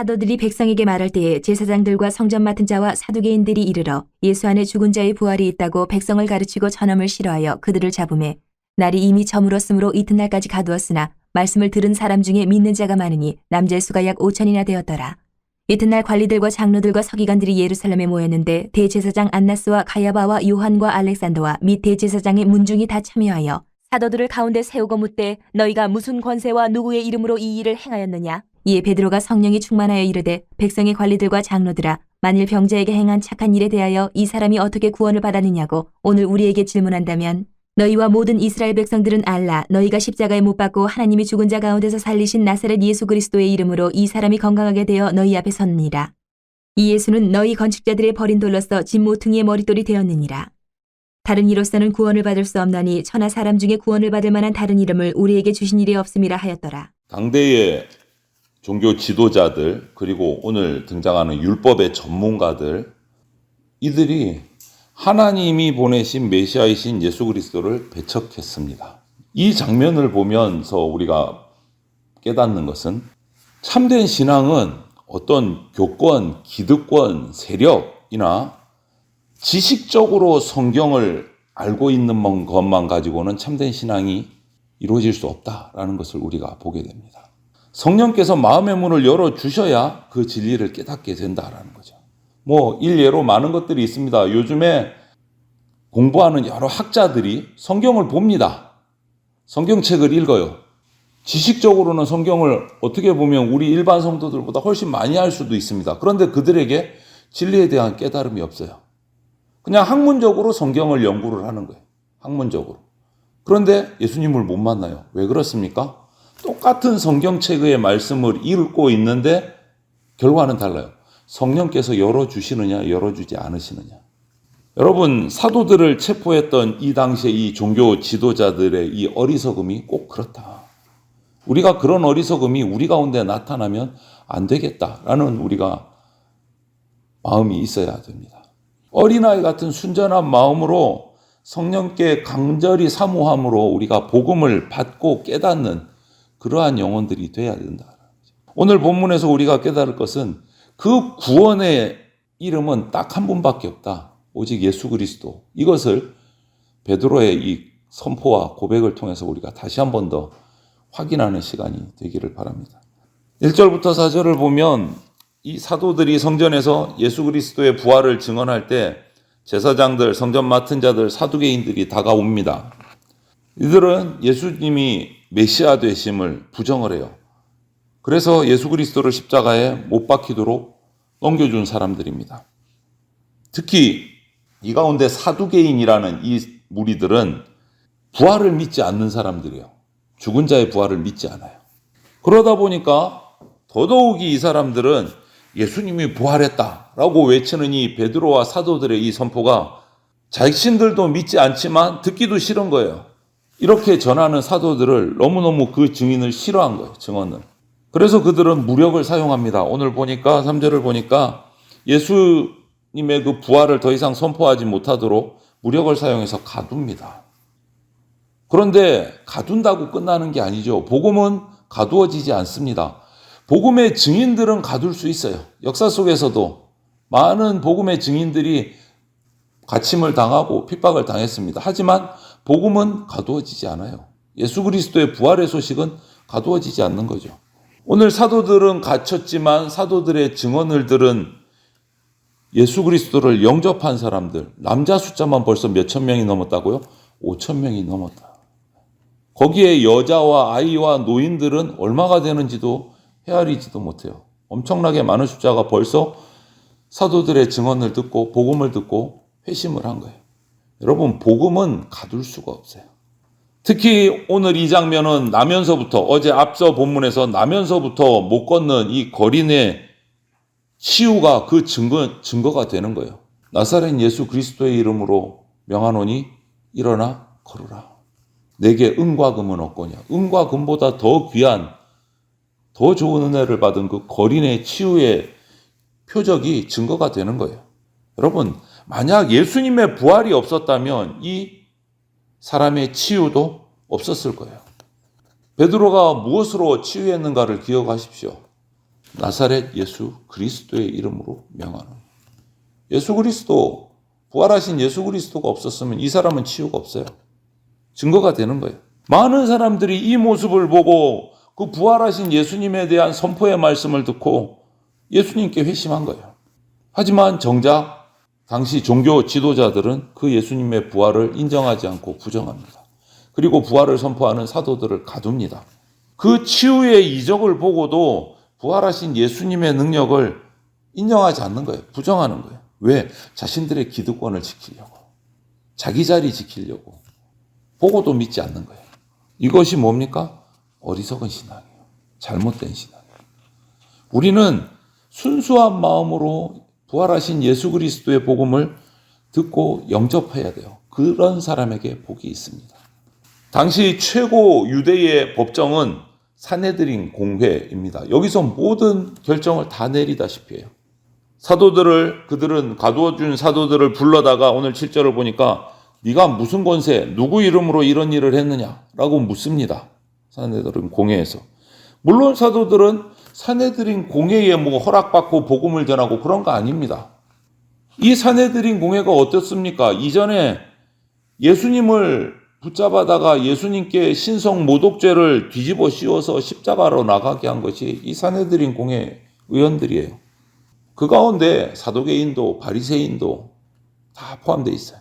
사도들이 백성에게 말할 때에 제사장들과 성전 맡은 자와 사두개인들이 이르러 예수 안에 죽은 자의 부활이 있다고 백성을 가르치고 전함을 싫어하여 그들을 잡으매 날이 이미 저물었으므로 이튿날까지 가두었으나 말씀을 들은 사람 중에 믿는 자가 많으니 남자의 수가 약 5천이나 되었더라. 이튿날 관리들과 장로들과 서기관들이 예루살렘에 모였는데 대제사장 안나스와 가야바와 요한과 알렉산더와 및 대제사장의 문중이 다 참여하여 사도들을 가운데 세우고 묻되 너희가 무슨 권세와 누구의 이름으로 이 일을 행하였느냐? 이에 베드로가 성령이 충만하여 이르되 백성의 관리들과 장로들아 만일 병자에게 행한 착한 일에 대하여 이 사람이 어떻게 구원을 받았느냐고 오늘 우리에게 질문한다면 너희와 모든 이스라엘 백성들은 알라 너희가 십자가에 못 박고 하나님이 죽은 자 가운데서 살리신 나사렛 예수 그리스도의 이름으로 이 사람이 건강하게 되어 너희 앞에 섰느니라. 이 예수는 너희 건축자들의 버린 돌로서 집 모퉁이의 머릿돌이 되었느니라. 다른 이로서는 구원을 받을 수 없나니 천하 사람 중에 구원을 받을 만한 다른 이름을 우리에게 주신 일이 없음이라 하였더라. 당대의 종교 지도자들 그리고 오늘 등장하는 율법의 전문가들 이들이 하나님이 보내신 메시아이신 예수 그리스도를 배척했습니다. 이 장면을 보면서 우리가 깨닫는 것은 참된 신앙은 어떤 교권, 기득권, 세력이나 지식적으로 성경을 알고 있는 것만 가지고는 참된 신앙이 이루어질 수 없다라는 것을 우리가 보게 됩니다. 성령께서 마음의 문을 열어주셔야 그 진리를 깨닫게 된다라는 거죠. 일례로 많은 것들이 있습니다. 요즘에 공부하는 여러 학자들이 성경을 봅니다. 성경책을 읽어요. 지식적으로는 성경을 어떻게 보면 우리 일반 성도들보다 훨씬 많이 알 수도 있습니다. 그런데 그들에게 진리에 대한 깨달음이 없어요. 그냥 학문적으로 성경을 연구를 하는 거예요. 학문적으로. 그런데 예수님을 못 만나요. 왜 그렇습니까? 똑같은 성경책의 말씀을 읽고 있는데 결과는 달라요. 성령께서 열어주시느냐 열어주지 않으시느냐. 여러분 사도들을 체포했던 이 당시에 이 종교 지도자들의 이 어리석음이 꼭 그렇다. 우리가 그런 어리석음이 우리 가운데 나타나면 안 되겠다라는 우리가 마음이 있어야 됩니다. 어린아이 같은 순전한 마음으로 성령께 간절히 사모함으로 우리가 복음을 받고 깨닫는 그러한 영혼들이 돼야 된다. 오늘 본문에서 우리가 깨달을 것은 그 구원의 이름은 딱 한 분밖에 없다. 오직 예수 그리스도. 이것을 베드로의 이 선포와 고백을 통해서 우리가 다시 한 번 더 확인하는 시간이 되기를 바랍니다. 1절부터 4절을 보면 이 사도들이 성전에서 예수 그리스도의 부활을 증언할 때 제사장들, 성전 맡은 자들, 사두개인들이 다가옵니다. 이들은 예수님이 메시아 되심을 부정을 해요. 그래서 예수 그리스도를 십자가에 못 박히도록 넘겨준 사람들입니다. 특히 이 가운데 사두개인이라는 이 무리들은 부활을 믿지 않는 사람들이에요. 죽은 자의 부활을 믿지 않아요. 그러다 보니까 더더욱이 이 사람들은 예수님이 부활했다라고 외치는 이 베드로와 사도들의 이 선포가 자신들도 믿지 않지만 듣기도 싫은 거예요. 이렇게 전하는 사도들을 너무너무 그 증인을 싫어한 거예요. 증언을. 그래서 그들은 무력을 사용합니다. 오늘 보니까 3절을 보니까 예수님의 그 부활을 더 이상 선포하지 못하도록 무력을 사용해서 가둡니다. 그런데 가둔다고 끝나는 게 아니죠. 복음은 가두어지지 않습니다. 복음의 증인들은 가둘 수 있어요. 역사 속에서도 많은 복음의 증인들이 갇힘을 당하고 핍박을 당했습니다. 하지만 복음은 가두어지지 않아요. 예수 그리스도의 부활의 소식은 가두어지지 않는 거죠. 오늘 사도들은 갇혔지만 사도들의 증언을 들은 예수 그리스도를 영접한 사람들, 남자 숫자만 벌써 몇천 명이 넘었다고요? 5천 명이 넘었다. 거기에 여자와 아이와 노인들은 얼마가 되는지도 헤아리지도 못해요. 엄청나게 많은 숫자가 벌써 사도들의 증언을 듣고 복음을 듣고 회심을 한 거예요. 여러분, 복음은 가둘 수가 없어요. 특히 오늘 이 장면은 나면서부터, 어제 앞서 본문에서 나면서부터 못 걷는 이 거린의 치유가 그 증거가 되는 거예요. 나사렛 예수 그리스도의 이름으로 명하노니 일어나 걸으라. 내게 은과 금은 없거냐. 은과 금보다 더 귀한, 더 좋은 은혜를 받은 그 거린의 치유의 표적이 증거가 되는 거예요. 여러분, 만약 예수님의 부활이 없었다면 이 사람의 치유도 없었을 거예요. 베드로가 무엇으로 치유했는가를 기억하십시오. 나사렛 예수 그리스도의 이름으로 명하노니. 예수 그리스도, 부활하신 예수 그리스도가 없었으면 이 사람은 치유가 없어요. 증거가 되는 거예요. 많은 사람들이 이 모습을 보고 그 부활하신 예수님에 대한 선포의 말씀을 듣고 예수님께 회심한 거예요. 하지만 정작 당시 종교 지도자들은 그 예수님의 부활을 인정하지 않고 부정합니다. 그리고 부활을 선포하는 사도들을 가둡니다. 그 치유의 이적을 보고도 부활하신 예수님의 능력을 인정하지 않는 거예요. 부정하는 거예요. 왜? 자신들의 기득권을 지키려고. 자기 자리 지키려고. 보고도 믿지 않는 거예요. 이것이 뭡니까? 어리석은 신앙이에요. 잘못된 신앙이에요. 우리는 순수한 마음으로 부활하신 예수 그리스도의 복음을 듣고 영접해야 돼요. 그런 사람에게 복이 있습니다. 당시 최고 유대의 법정은 산헤드린 공회입니다. 여기서 모든 결정을 다 내리다시피 해요. 그들은 가두어준 사도들을 불러다가 오늘 7절을 보니까 네가 무슨 권세, 누구 이름으로 이런 일을 했느냐라고 묻습니다. 산헤드린 공회에서. 물론 사도들은 산헤드린 공회에 허락받고 복음을 전하고 그런 거 아닙니다. 이 산헤드린 공회가 어떻습니까? 이전에 예수님을 붙잡아다가 예수님께 신성 모독죄를 뒤집어 씌워서 십자가로 나가게 한 것이 이 산헤드린 공회 의원들이에요. 그 가운데 사두개인도 바리새인도 다 포함되어 있어요.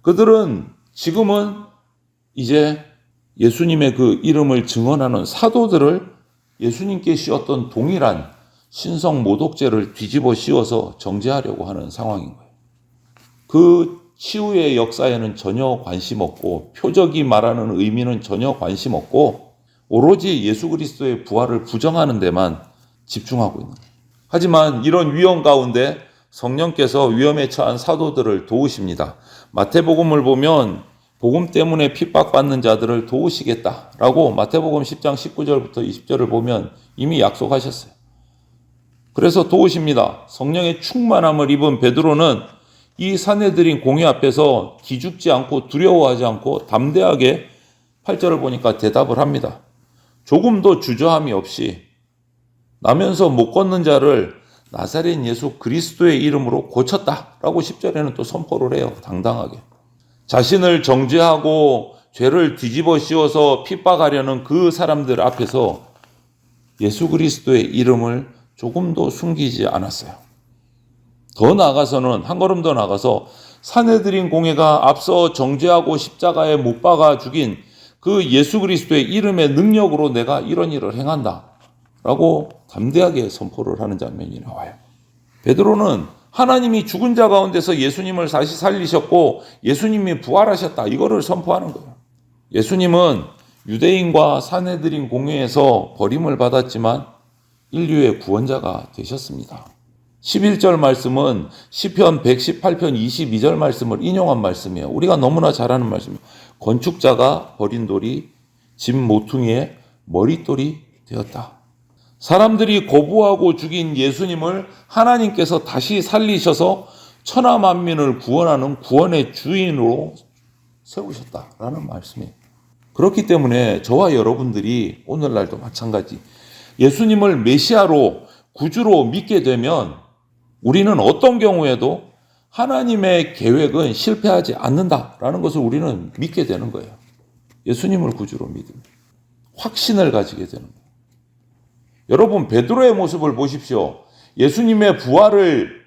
그들은 지금은 이제 예수님의 그 이름을 증언하는 사도들을 예수님께 씌웠던 동일한 신성 모독죄를 뒤집어 씌워서 정죄하려고 하는 상황인 거예요. 그 치유의 역사에는 전혀 관심 없고 표적이 말하는 의미는 전혀 관심 없고 오로지 예수 그리스도의 부활을 부정하는 데만 집중하고 있는 거예요. 하지만 이런 위험 가운데 성령께서 위험에 처한 사도들을 도우십니다. 마태복음을 보면 복음 때문에 핍박받는 자들을 도우시겠다라고 마태복음 10장 19절부터 20절을 보면 이미 약속하셨어요. 그래서 도우십니다. 성령의 충만함을 입은 베드로는 이 산헤드린 공회 앞에서 기죽지 않고 두려워하지 않고 담대하게 8절을 보니까 대답을 합니다. 조금도 주저함이 없이 나면서 못 걷는 자를 나사렛 예수 그리스도의 이름으로 고쳤다라고 10절에는 또 선포를 해요. 당당하게. 자신을 정죄하고 죄를 뒤집어 씌워서 핍박하려는 그 사람들 앞에서 예수 그리스도의 이름을 조금도 숨기지 않았어요. 더 나아가서는 한 걸음 더 나가서 산헤드린 공회가 앞서 정죄하고 십자가에 못 박아 죽인 그 예수 그리스도의 이름의 능력으로 내가 이런 일을 행한다 라고 담대하게 선포를 하는 장면이 나와요. 베드로는 하나님이 죽은 자 가운데서 예수님을 다시 살리셨고 예수님이 부활하셨다 이거를 선포하는 거예요. 예수님은 유대인과 산헤드린 공회에서 버림을 받았지만 인류의 구원자가 되셨습니다. 11절 말씀은 시편 118편 22절 말씀을 인용한 말씀이에요. 우리가 너무나 잘 아는 말씀이에요. 건축자가 버린 돌이 집 모퉁이의 머릿돌이 되었다. 사람들이 거부하고 죽인 예수님을 하나님께서 다시 살리셔서 천하 만민을 구원하는 구원의 주인으로 세우셨다라는 말씀이에요. 그렇기 때문에 저와 여러분들이 오늘날도 마찬가지 예수님을 메시아로 구주로 믿게 되면 우리는 어떤 경우에도 하나님의 계획은 실패하지 않는다라는 것을 우리는 믿게 되는 거예요. 예수님을 구주로 믿으면 확신을 가지게 되는 거예요. 여러분 베드로의 모습을 보십시오. 예수님의 부활을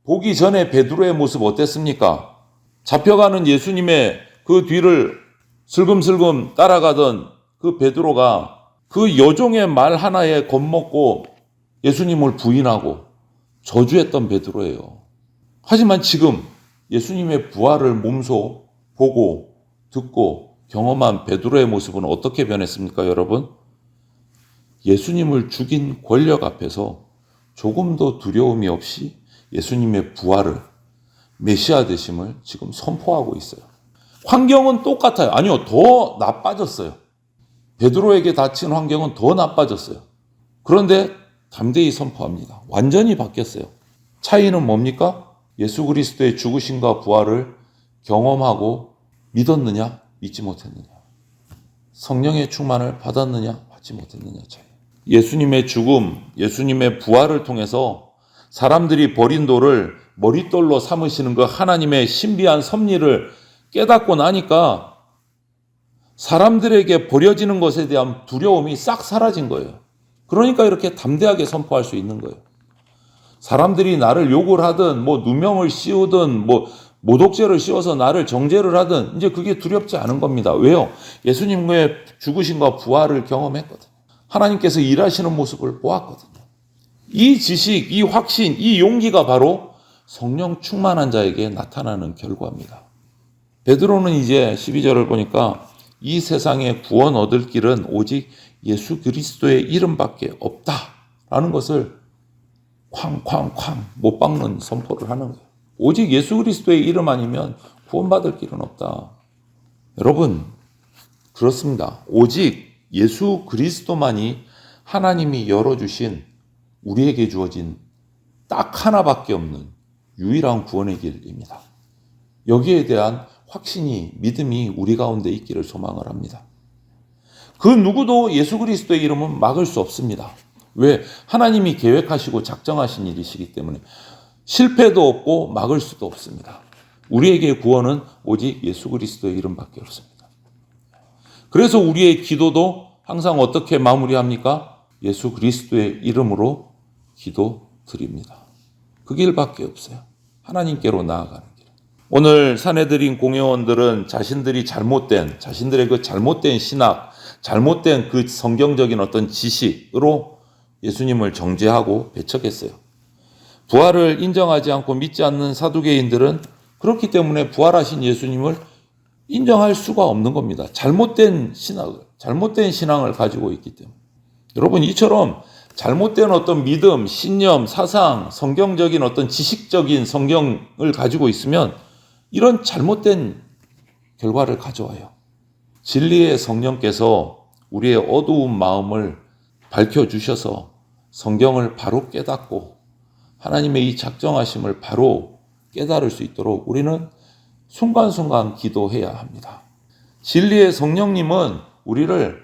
보기 전에 베드로의 모습 어땠습니까? 잡혀가는 예수님의 그 뒤를 슬금슬금 따라가던 그 베드로가 그 여종의 말 하나에 겁먹고 예수님을 부인하고 저주했던 베드로예요. 하지만 지금 예수님의 부활을 몸소 보고 듣고 경험한 베드로의 모습은 어떻게 변했습니까, 여러분? 예수님을 죽인 권력 앞에서 조금도 두려움이 없이 예수님의 부활을 메시아 되심을 지금 선포하고 있어요. 환경은 똑같아요. 아니요, 더 나빠졌어요. 베드로에게 닥친 환경은 더 나빠졌어요. 그런데 담대히 선포합니다. 완전히 바뀌었어요. 차이는 뭡니까? 예수 그리스도의 죽으심과 부활을 경험하고 믿었느냐, 믿지 못했느냐. 성령의 충만을 받았느냐, 받지 못했느냐 차이. 예수님의 죽음, 예수님의 부활을 통해서 사람들이 버린 돌을 머릿돌로 삼으시는 그 하나님의 신비한 섭리를 깨닫고 나니까 사람들에게 버려지는 것에 대한 두려움이 싹 사라진 거예요. 그러니까 이렇게 담대하게 선포할 수 있는 거예요. 사람들이 나를 욕을 하든 누명을 씌우든 모독죄를 씌워서 나를 정죄를 하든 이제 그게 두렵지 않은 겁니다. 왜요? 예수님의 죽으심과 부활을 경험했거든요. 하나님께서 일하시는 모습을 보았거든요. 이 지식, 이 확신, 이 용기가 바로 성령 충만한 자에게 나타나는 결과입니다. 베드로는 이제 12절을 보니까 이 세상에 구원 얻을 길은 오직 예수 그리스도의 이름밖에 없다라는 것을 쾅쾅쾅 못 박는 선포를 하는 거예요. 오직 예수 그리스도의 이름 아니면 구원받을 길은 없다. 여러분, 그렇습니다. 오직 예수 그리스도만이 하나님이 열어주신 우리에게 주어진 딱 하나밖에 없는 유일한 구원의 길입니다. 여기에 대한 확신이, 믿음이 우리 가운데 있기를 소망을 합니다. 그 누구도 예수 그리스도의 이름은 막을 수 없습니다. 왜? 하나님이 계획하시고 작정하신 일이시기 때문에 실패도 없고 막을 수도 없습니다. 우리에게 구원은 오직 예수 그리스도의 이름밖에 없습니다. 그래서 우리의 기도도 항상 어떻게 마무리합니까? 예수 그리스도의 이름으로 기도드립니다. 그 길밖에 없어요. 하나님께로 나아가는 길. 오늘 산해드린 공회원들은 자신들의 그 잘못된 신학, 잘못된 그 성경적인 어떤 지식으로 예수님을 정죄하고 배척했어요. 부활을 인정하지 않고 믿지 않는 사두개인들은 그렇기 때문에 부활하신 예수님을 인정할 수가 없는 겁니다. 잘못된 신앙을 가지고 있기 때문에. 여러분, 이처럼 잘못된 어떤 믿음, 신념, 사상, 성경적인 어떤 지식적인 성경을 가지고 있으면 이런 잘못된 결과를 가져와요. 진리의 성령께서 우리의 어두운 마음을 밝혀주셔서 성경을 바로 깨닫고 하나님의 이 작정하심을 바로 깨달을 수 있도록 우리는 순간순간 기도해야 합니다. 진리의 성령님은 우리를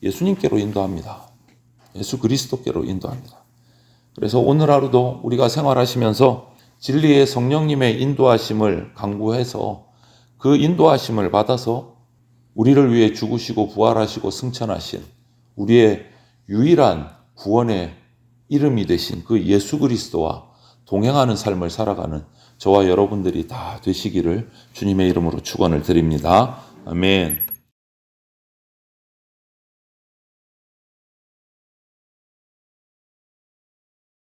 예수님께로 인도합니다. 예수 그리스도께로 인도합니다. 그래서 오늘 하루도 우리가 생활하시면서 진리의 성령님의 인도하심을 강구해서 그 인도하심을 받아서 우리를 위해 죽으시고 부활하시고 승천하신 우리의 유일한 구원의 이름이 되신 그 예수 그리스도와 동행하는 삶을 살아가는 저와 여러분들이 다 되시기를 주님의 이름으로 축원을 드립니다. 아멘.